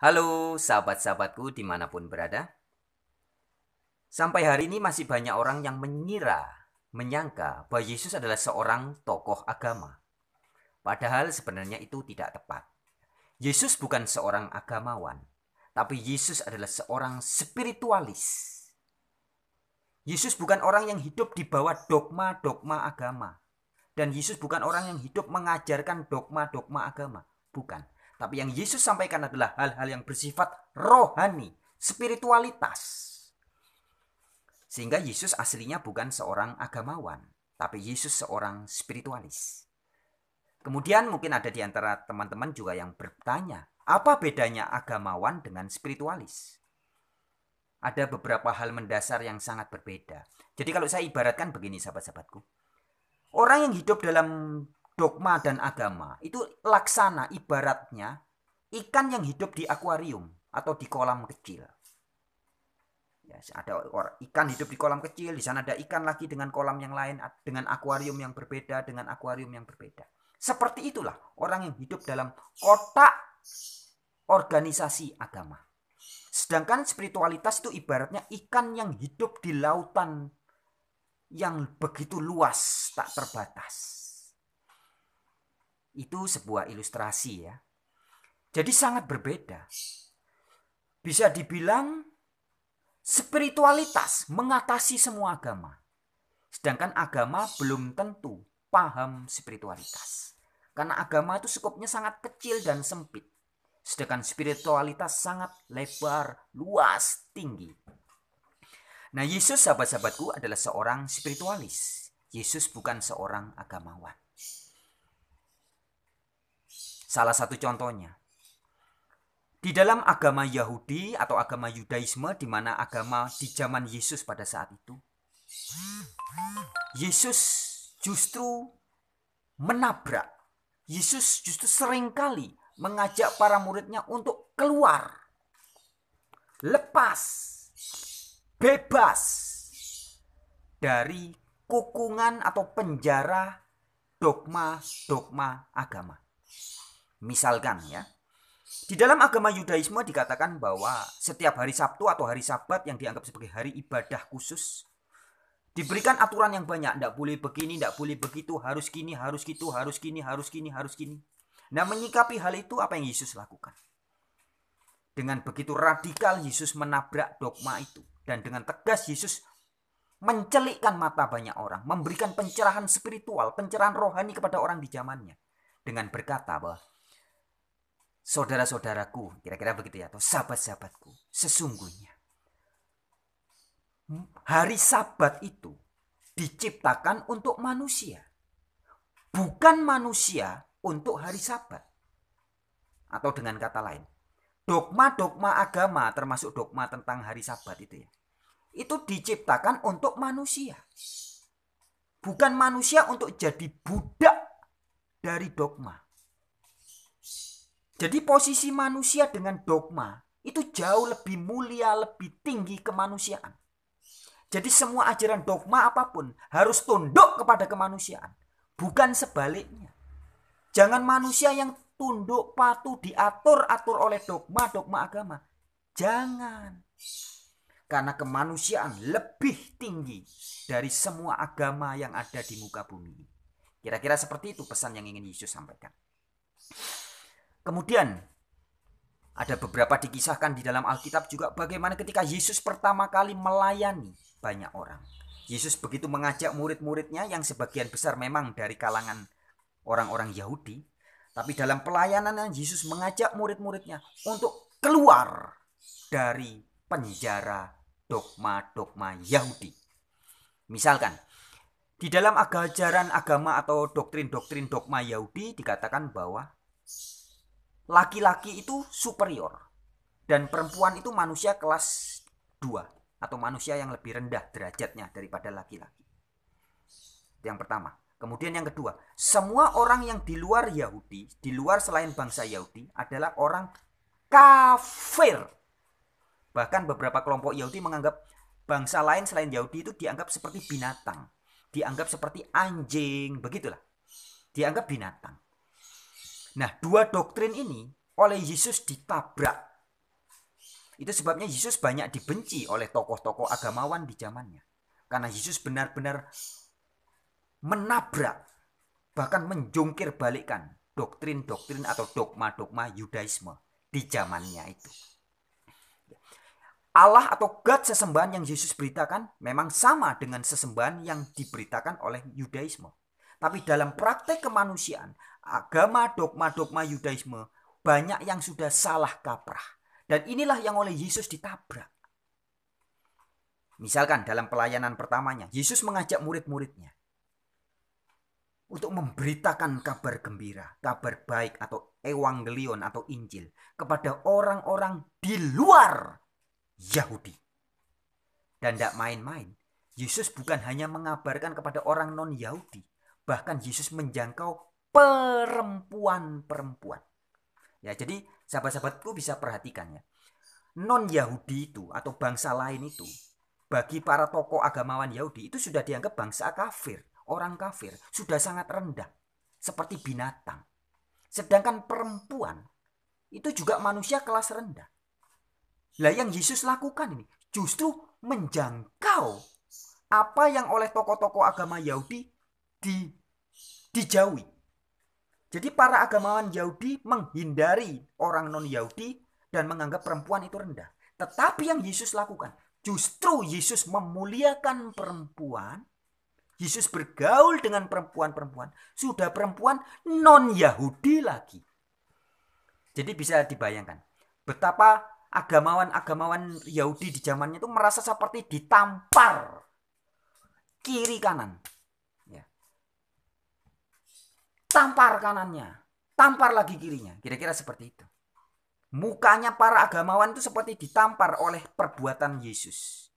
Halo sahabat-sahabatku dimanapun berada. Sampai hari ini masih banyak orang yang menyangka bahwa Yesus adalah seorang tokoh agama. Padahal sebenarnya itu tidak tepat. Yesus bukan seorang agamawan, tapi Yesus adalah seorang spiritualis. Yesus bukan orang yang hidup di bawah dogma-dogma agama. Dan Yesus bukan orang yang hidup mengajarkan dogma-dogma agama. Bukan. Tapi yang Yesus sampaikan adalah hal-hal yang bersifat rohani, spiritualitas. Sehingga Yesus aslinya bukan seorang agamawan, tapi Yesus seorang spiritualis. Kemudian mungkin ada di antara teman-teman juga yang bertanya, apa bedanya agamawan dengan spiritualis? Ada beberapa hal mendasar yang sangat berbeda. Jadi kalau saya ibaratkan begini sahabat-sahabatku. Orang yang hidup dalam dogma dan agama itu laksana ibaratnya ikan yang hidup di akuarium atau di kolam kecil. Ya, ada ikan hidup di kolam kecil, di sana ada ikan lagi dengan kolam yang lain, dengan akuarium yang berbeda, dengan akuarium yang berbeda. Seperti itulah orang yang hidup dalam kotak organisasi agama. Sedangkan spiritualitas itu ibaratnya ikan yang hidup di lautan yang begitu luas, tak terbatas. Itu sebuah ilustrasi ya. Jadi sangat berbeda. Bisa dibilang spiritualitas mengatasi semua agama. Sedangkan agama belum tentu paham spiritualitas. Karena agama itu skopnya sangat kecil dan sempit. Sedangkan spiritualitas sangat lebar, luas, tinggi. Nah, Yesus sahabat-sahabatku adalah seorang spiritualis. Yesus bukan seorang agamawan. Salah satu contohnya, di dalam agama Yahudi atau agama Yudaisme, di mana agama di zaman Yesus pada saat itu, Yesus justru menabrak. Yesus justru seringkali mengajak para muridnya untuk keluar, lepas, bebas dari kukungan atau penjara dogma-dogma agama. Misalkan ya, di dalam agama Yudaisme dikatakan bahwa setiap hari Sabtu atau hari Sabat yang dianggap sebagai hari ibadah khusus, diberikan aturan yang banyak. Tidak boleh begini, tidak boleh begitu, harus gini, harus gitu, harus gini, harus gini, harus gini. Nah, menyikapi hal itu apa yang Yesus lakukan? Dengan begitu radikal Yesus menabrak dogma itu. Dan dengan tegas Yesus mencelikkan mata banyak orang. Memberikan pencerahan spiritual, pencerahan rohani kepada orang di zamannya. Dengan berkata bahwa saudara-saudaraku, kira-kira begitu ya, atau sahabat-sahabatku, sesungguhnya hari Sabat itu diciptakan untuk manusia. Bukan manusia untuk hari Sabat. Atau dengan kata lain, dogma-dogma agama termasuk dogma tentang hari Sabat itu ya, itu diciptakan untuk manusia. Bukan manusia untuk jadi budak dari dogma. Jadi posisi manusia dengan dogma itu jauh lebih mulia, lebih tinggi kemanusiaan. Jadi semua ajaran dogma apapun harus tunduk kepada kemanusiaan. Bukan sebaliknya. Jangan manusia yang tunduk, patuh, diatur-atur oleh dogma-dogma agama. Jangan. Karena kemanusiaan lebih tinggi dari semua agama yang ada di muka bumi. Kira-kira seperti itu pesan yang ingin Yesus sampaikan. Kemudian ada beberapa dikisahkan di dalam Alkitab juga bagaimana ketika Yesus pertama kali melayani banyak orang. Yesus begitu mengajak murid-muridnya yang sebagian besar memang dari kalangan orang-orang Yahudi. Tapi dalam pelayanannya Yesus mengajak murid-muridnya untuk keluar dari penjara dogma-dogma Yahudi. Misalkan, di dalam ajaran agama atau doktrin-doktrin dogma Yahudi dikatakan bahwa laki-laki itu superior dan perempuan itu manusia kelas 2 atau manusia yang lebih rendah derajatnya daripada laki-laki. Yang pertama. Kemudian yang kedua, semua orang yang di luar Yahudi, di luar selain bangsa Yahudi adalah orang kafir. Bahkan beberapa kelompok Yahudi menganggap bangsa lain selain Yahudi itu dianggap seperti binatang. Dianggap seperti anjing, begitulah. Dianggap binatang. Nah, dua doktrin ini oleh Yesus ditabrak Itu sebabnya Yesus banyak dibenci oleh tokoh-tokoh agamawan di zamannya. Karena Yesus benar-benar menabrak, bahkan menjungkir balikkan doktrin-doktrin atau dogma-dogma Yudaisme di zamannya itu. Allah atau God sesembahan yang Yesus beritakan memang sama dengan sesembahan yang diberitakan oleh Yudaisme. Tapi dalam praktek kemanusiaan, agama dogma-dogma Yudaisme banyak yang sudah salah kaprah. Dan inilah yang oleh Yesus ditabrak. Misalkan dalam pelayanan pertamanya, Yesus mengajak murid-muridnya untuk memberitakan kabar gembira, kabar baik atau evangelion atau Injil kepada orang-orang di luar Yahudi. Dan tidak main-main. Yesus bukan hanya mengabarkan kepada orang non-Yahudi. Bahkan Yesus menjangkau perempuan-perempuan. Ya, jadi sahabat-sahabatku bisa perhatikan ya. Non-Yahudi itu atau bangsa lain itu, bagi para tokoh agamawan Yahudi itu sudah dianggap bangsa kafir. Orang kafir sudah sangat rendah. Seperti binatang. Sedangkan perempuan itu juga manusia kelas rendah. Lah yang Yesus lakukan ini justru menjangkau apa yang oleh tokoh-tokoh agama Yahudi dijauhi. Jadi para agamawan Yahudi menghindari orang non-Yahudi dan menganggap perempuan itu rendah. Tetapi yang Yesus lakukan, justru Yesus memuliakan perempuan. Yesus bergaul dengan perempuan-perempuan. Sudah perempuan non-Yahudi lagi. Jadi bisa dibayangkan betapa agamawan-agamawan Yahudi di zamannya itu merasa seperti ditampar kiri kanan. Ya. Tampar kanannya, tampar lagi kirinya. Kira-kira seperti itu. Mukanya para agamawan itu seperti ditampar oleh perbuatan Yesus.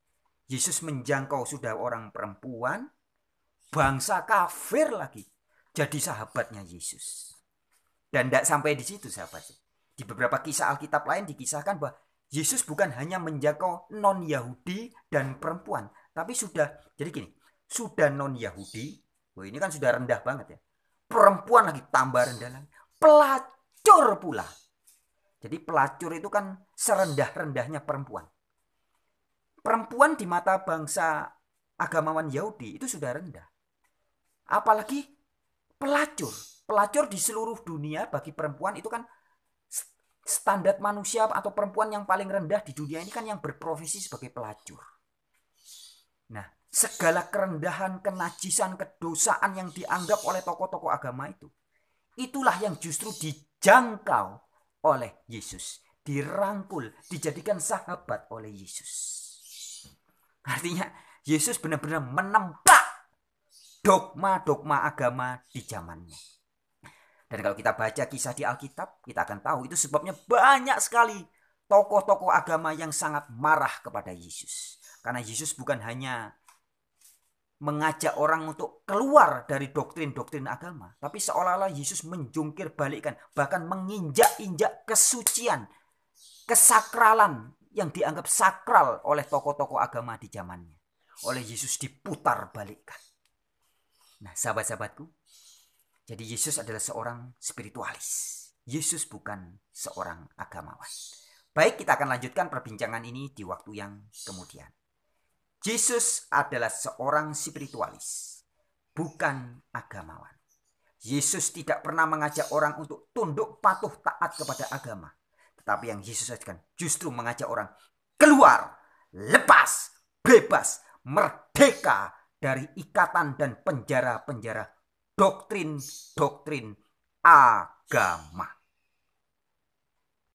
Yesus menjangkau sudah orang perempuan, bangsa kafir lagi, jadi sahabatnya Yesus. Dan tidak sampai di situ sahabat. Di beberapa kisah Alkitab lain dikisahkan bahwa Yesus bukan hanya menjangkau non-Yahudi dan perempuan, tapi sudah, jadi gini, sudah non-Yahudi, ini kan sudah rendah banget ya. Perempuan lagi tambah rendah lagi. Pelacur pula. Jadi pelacur itu kan serendah-rendahnya perempuan. Perempuan di mata bangsa agamawan Yahudi itu sudah rendah. Apalagi pelacur. Pelacur di seluruh dunia bagi perempuan itu kan standar manusia atau perempuan yang paling rendah di dunia ini kan yang berprofesi sebagai pelacur. Nah, segala kerendahan, kenajisan, kedosaan yang dianggap oleh tokoh-tokoh agama itu, itulah yang justru dijangkau oleh Yesus. Dirangkul, dijadikan sahabat oleh Yesus. Artinya, Yesus benar-benar menempa dogma-dogma agama di zamannya. Dan kalau kita baca kisah di Alkitab, kita akan tahu itu sebabnya banyak sekali tokoh-tokoh agama yang sangat marah kepada Yesus. Karena Yesus bukan hanya mengajak orang untuk keluar dari doktrin-doktrin agama, tapi seolah-olah Yesus menjungkir balikkan, bahkan menginjak-injak kesucian, kesakralan yang dianggap sakral oleh tokoh-tokoh agama di zamannya. Oleh Yesus diputar balikkan. Nah, sahabat-sahabatku, jadi Yesus adalah seorang spiritualis. Yesus bukan seorang agamawan. Baik, kita akan lanjutkan perbincangan ini di waktu yang kemudian. Yesus adalah seorang spiritualis, bukan agamawan. Yesus tidak pernah mengajak orang untuk tunduk patuh taat kepada agama. Tetapi yang Yesus ajarkan justru mengajak orang keluar, lepas, bebas, merdeka dari ikatan dan penjara-penjara doktrin-doktrin agama.